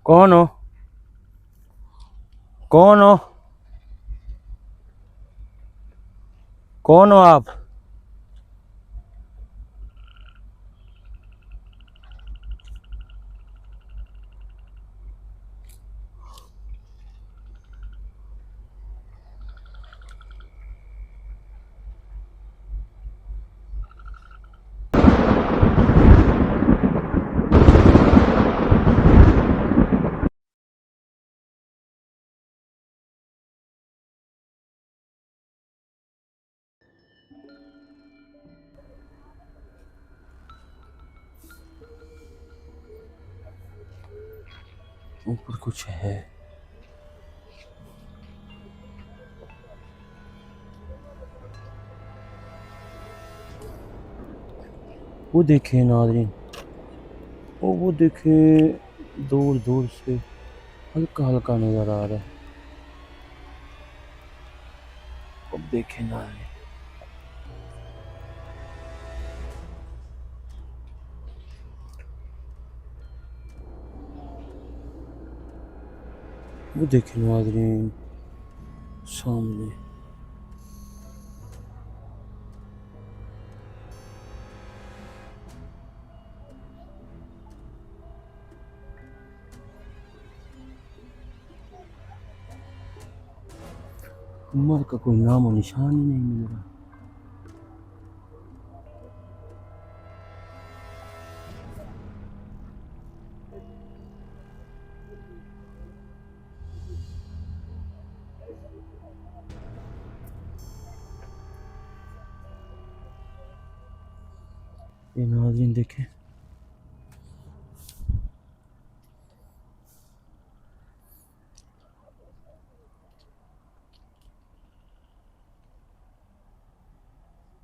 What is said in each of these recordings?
कौन हो? कौन हो? कौन हो आप? ऊपर कुछ है। वो देखे नाज़रीन, वो देखे, दूर दूर से हल्का हल्का नजर आ रहा है। अब देखे नाज़रीन, वो देखे नाज़रीन, सामने। उमर का कोई नामो निशान ही नहीं मिल रहा। ये नाज़रीन देखे,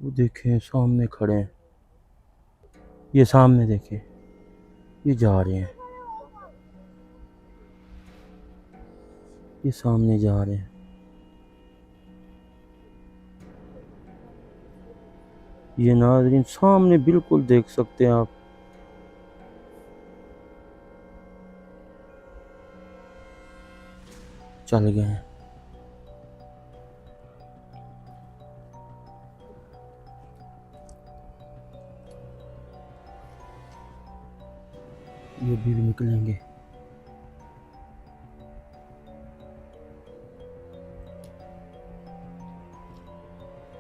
वो देखे सामने खड़े हैं। ये सामने देखे, ये जा रहे हैं, ये सामने जा रहे हैं। ये नाज़रीन सामने बिल्कुल देख सकते हैं आप। चल गए हैं। ये भी निकलेंगे।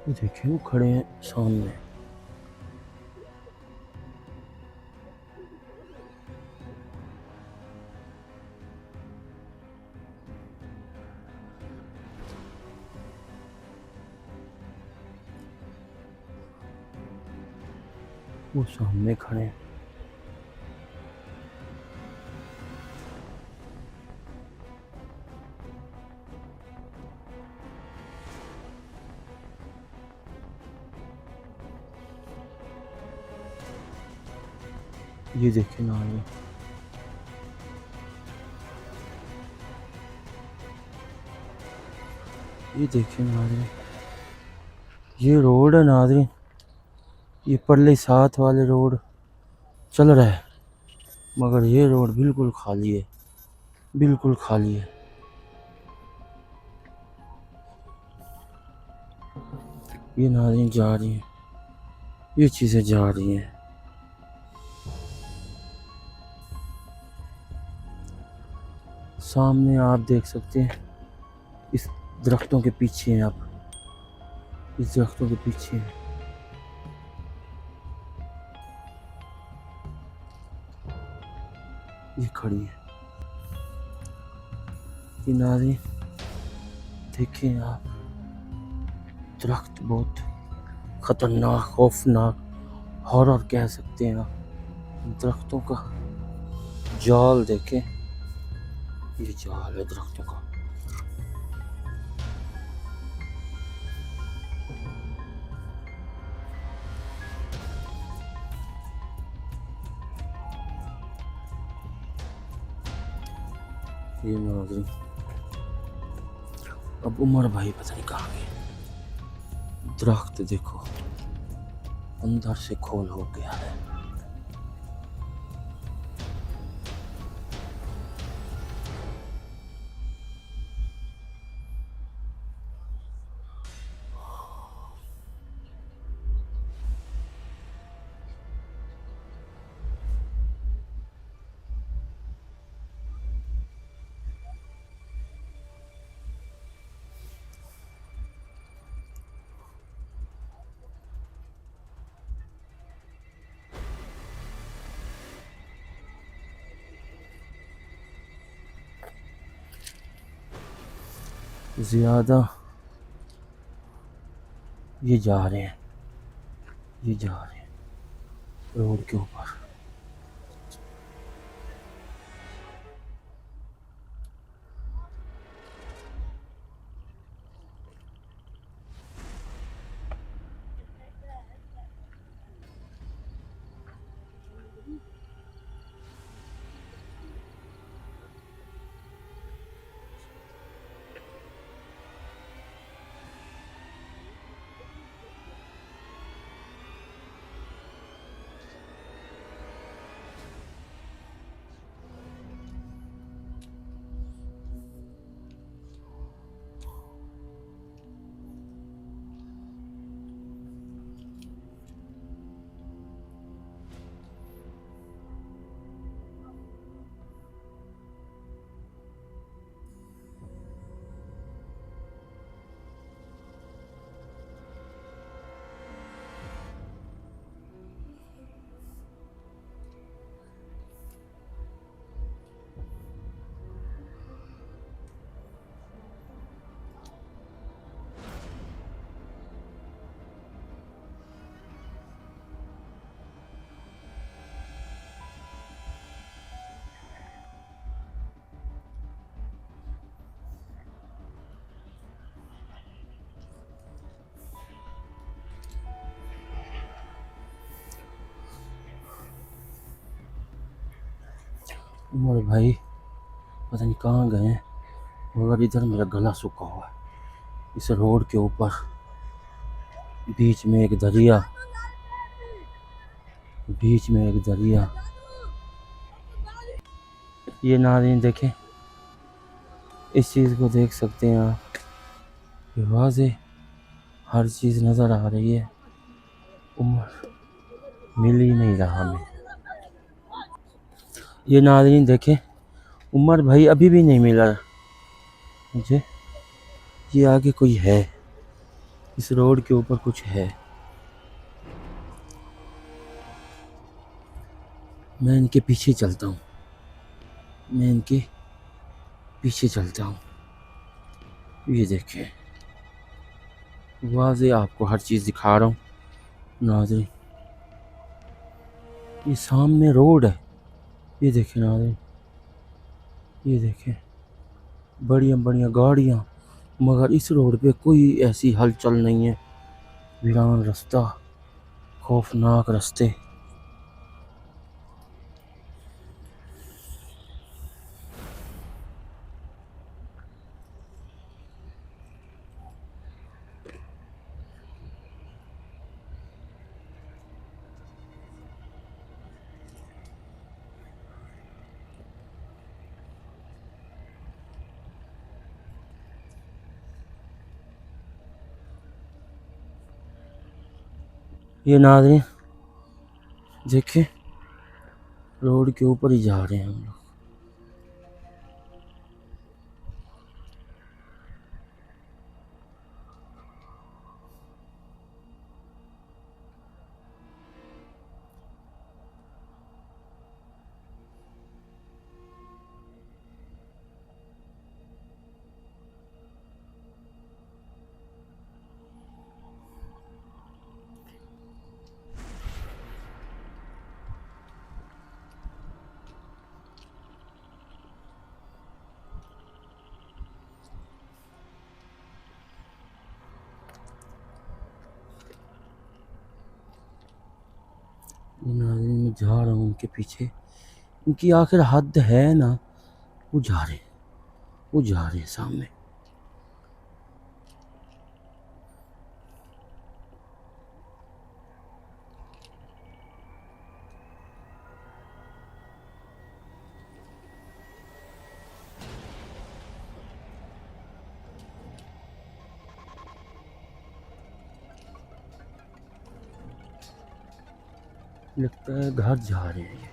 वो देखिए, वो खड़े हैं सामने। वो सामने खड़े हैं। ये देखे नाज़रीन, ये देखे नाज़रीन, ये रोड है नाज़रीन। ये परले साथ वाले रोड चल रहा है, मगर ये रोड बिल्कुल खाली है, बिल्कुल खाली है। ये नाज़रीन जा रही हैं, ये चीज़ें जा रही हैं। सामने आप देख सकते हैं, इस दरख्तों के पीछे हैं आप, इस दरख्तों के पीछे हैं। ये खड़ी है। ये नाज़रीन देखें आप, दरख्त बहुत खतरनाक, खौफनाक, हॉरर कह सकते हैं आप। दरख्तों का जाल देखें, ये जाल है दरख्तों का। ये नाज़रीन, अब उमर भाई पता नहीं कहाँ गए। दरख्त देखो, अंदर से खोल हो गया है। ज़्यादा ये जा रहे हैं, ये जा रहे हैं रोड के ऊपर। उमर भाई पता नहीं कहाँ गए हैं, मगर इधर मेरा गला सूखा हुआ है। इस रोड के ऊपर बीच में एक दरिया, बीच में एक दरिया। ये नाज़रीन देखें, इस चीज़ को देख सकते हैं आप, वाज़े हर चीज़ नज़र आ रही है। उमर मिल ही नहीं रहा हमें। ये नाज़रीन देखें, उमर भाई अभी भी नहीं मिला मुझे। ये आगे कोई है, इस रोड के ऊपर कुछ है। मैं इनके पीछे चलता हूँ, मैं इनके पीछे चलता हूँ। ये देखें, वाज़े आपको हर चीज़ दिखा रहा हूँ नाज़रीन। ये सामने रोड है, ये देखें नाज़रीन, ये देखें बढ़िया बढ़िया गाड़ियाँ, मगर इस रोड पे कोई ऐसी हलचल नहीं है। वीरान रास्ता, खौफनाक रास्ते। ये नाज़रीन देखिए, रोड के ऊपर ही जा रहे हैं हम लोग। नाज़रीन मैं जा रहा हूँ उनके पीछे, उनकी आखिर हद है ना। वो जा रहे हैं, वो जा रहे हैं सामने। लगता है घर जा रहे हैं ये।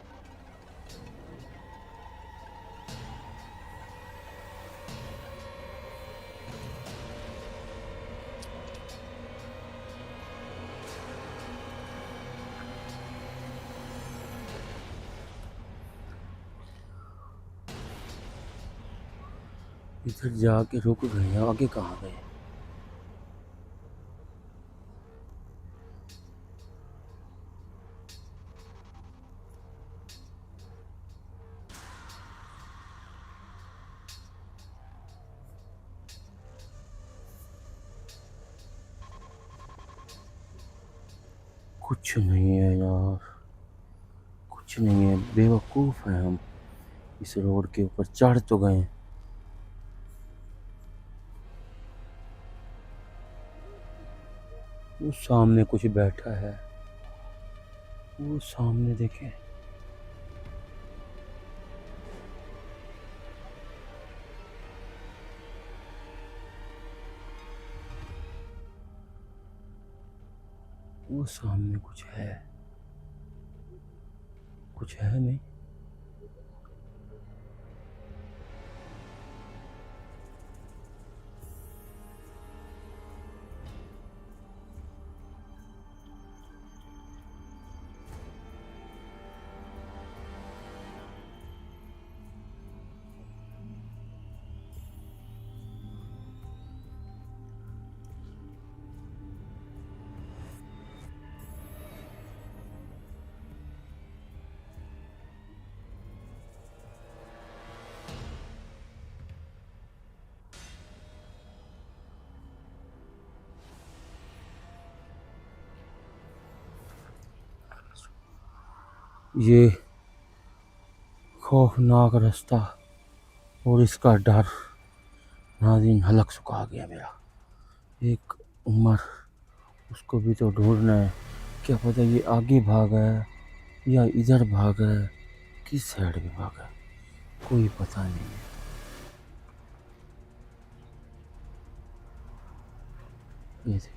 इधर जाके रुक गए, आगे कहाँ गए? कुछ नहीं है यार, कुछ नहीं है, बेवकूफ़ हैं हम। इस रोड के ऊपर चढ़ तो गए। वो सामने कुछ बैठा है, वो सामने देखे। वो सामने कुछ है, कुछ है नहीं। ये खौफनाक रास्ता और इसका डर, नाज़रीन हलक सुखा गया मेरा। एक उम्र, उसको भी तो ढूंढना है। क्या पता ये आगे भागा है या इधर भागा है, किस साइड में भागा है, कोई पता नहीं है। ये देखिए,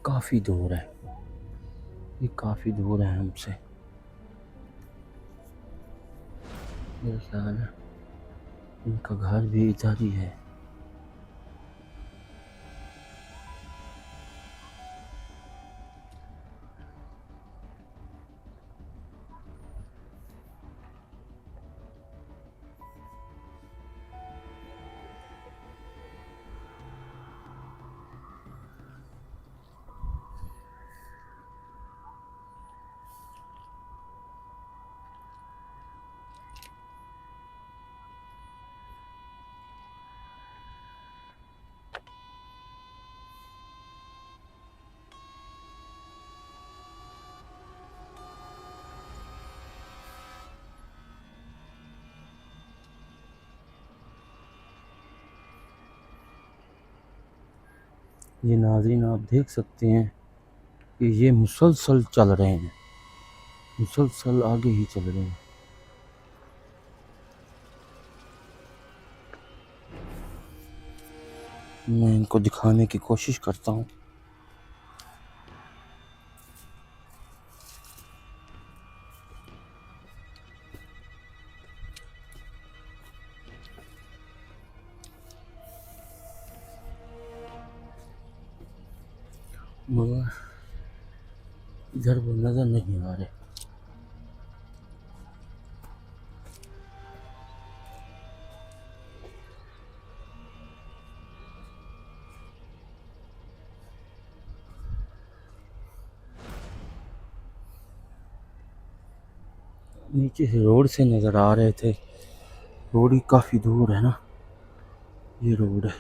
काफ़ी दूर है, ये काफ़ी दूर है हमसे। मेरा ख्याल है इनका घर भी इधर ही है। ये नाज़रीन आप देख सकते हैं कि ये मुसलसल चल रहे हैं, मुसलसल आगे ही चल रहे हैं। मैं इनको दिखाने की कोशिश करता हूँ। मगर इधर वो नज़र नहीं आ रहे। नीचे से रोड से नज़र आ रहे थे। रोड ही काफ़ी दूर है ना, ये रोड है।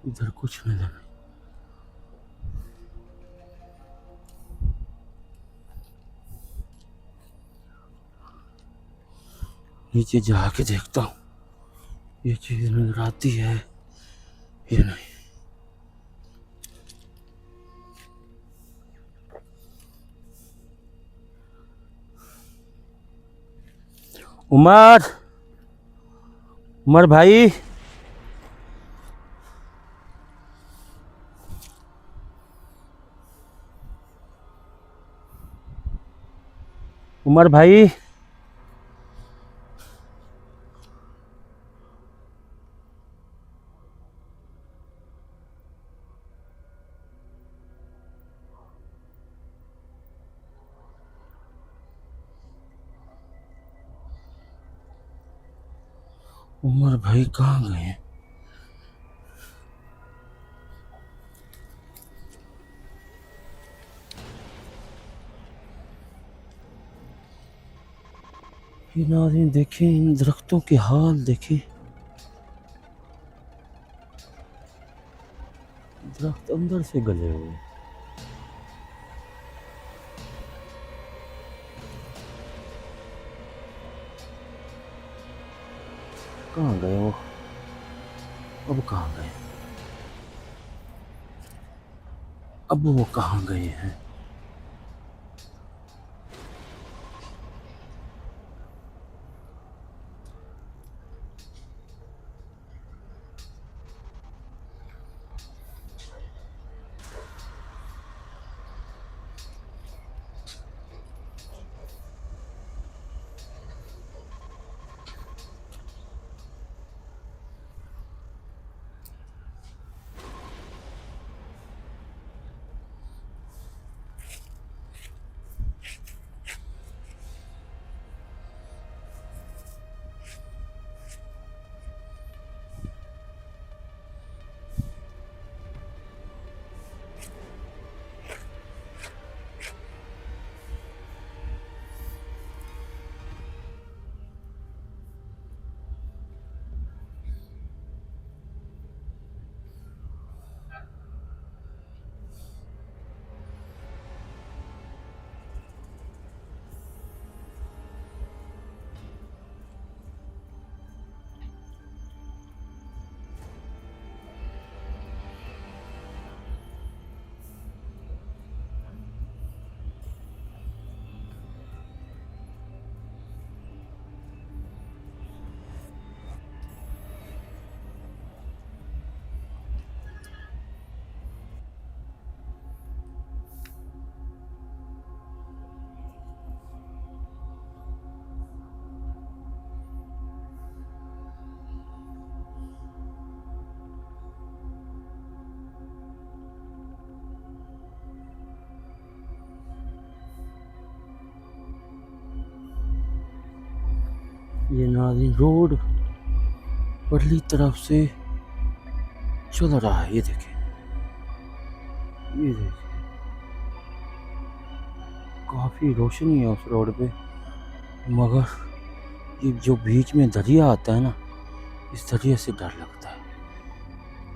इधर कुछ नजर नहीं। नीचे जाके देखता हूँ ये चीज नजर आती है ये नहीं। उमर, उमर भाई, उमर भाई, उमर भाई कहाँ गए हैं? ये नाज़रीन देखें इन दरख्तों के हाल देखें। दरख्त अंदर से गले हुए। कहाँ गए वो? अब कहाँ गए? अब वो कहाँ गए हैं? ये नाज़रीन रोड परली तरफ से चल रहा है। ये देखें, ये देखें, काफ़ी रोशनी है उस रोड पे। मगर ये जो बीच में दरिया आता है ना, इस दरिया से डर लगता है,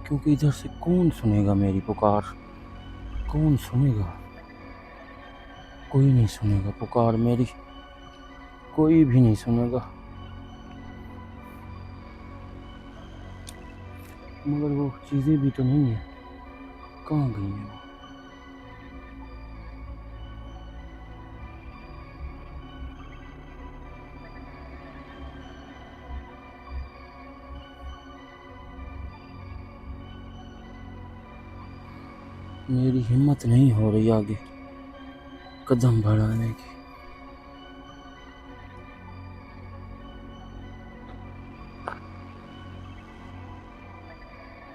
क्योंकि इधर से कौन सुनेगा मेरी पुकार? कौन सुनेगा? कोई नहीं सुनेगा पुकार मेरी, कोई भी नहीं सुनेगा। मगर वो चीज़ें भी तो नहीं है, कहाँ गई हैं वो? मेरी हिम्मत नहीं हो रही आगे कदम बढ़ाने की।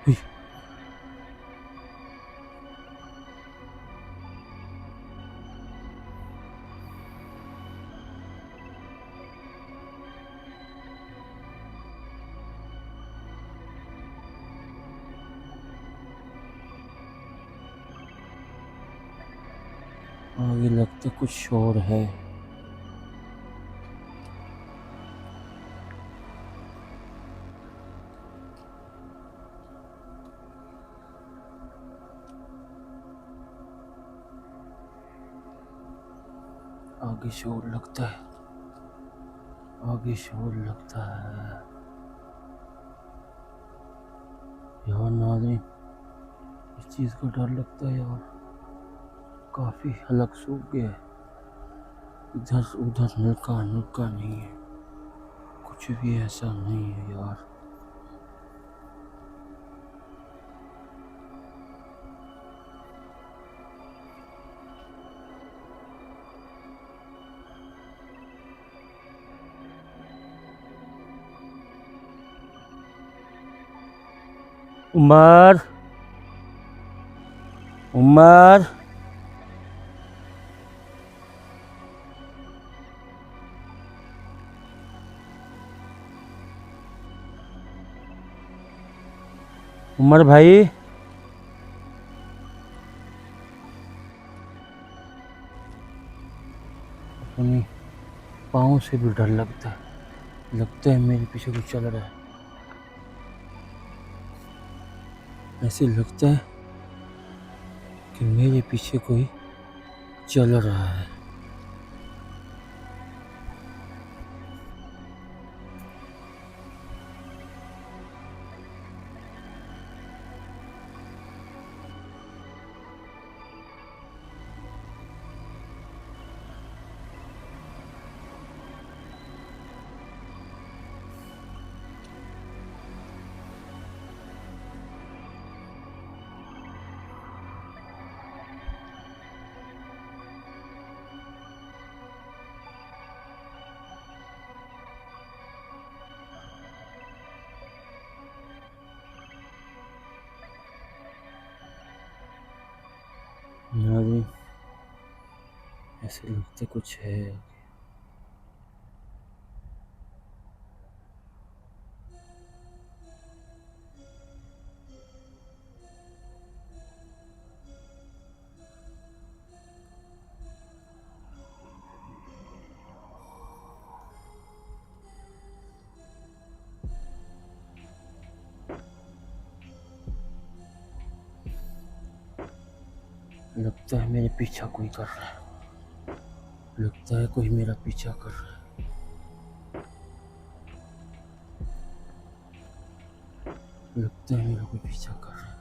हुई, आगे लगता कुछ शोर है। आगे शोर लगता है, आगे शोर लगता है। यार नाज़रीन, इस चीज़ का डर लगता है यार। काफ़ी हलक सूख गया है, इधर उधर नलका नुलका नहीं है, कुछ भी ऐसा नहीं है यार। उमर, उमर, उमर भाई, अपनी पाँव से भी डर लगता है मेरे पीछे कुछ चल रहा है। ऐसे लगता है कि मेरे पीछे कोई चल रहा है। नाज़रीन, ऐसे लगता कुछ है। लगता है मेरे पीछा कोई कर रहा है, लगता है कोई मेरा पीछा कर रहा है। लगता है मेरा कोई पीछा कर रहा है।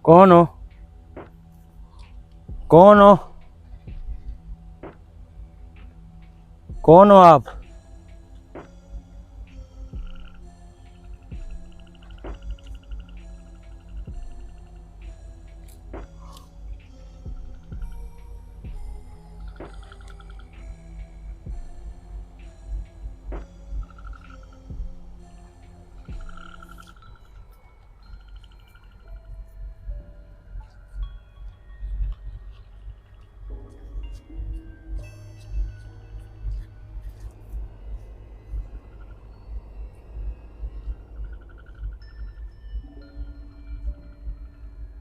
कौन हो? कौन हो? कौन हो आप?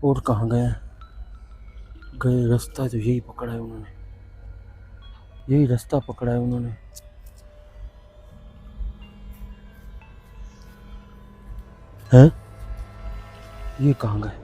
और कहाँ गए? गए रास्ता तो यही पकड़ा है उन्होंने, यही रास्ता पकड़ा है उन्होंने। हैं? ये कहाँ गए?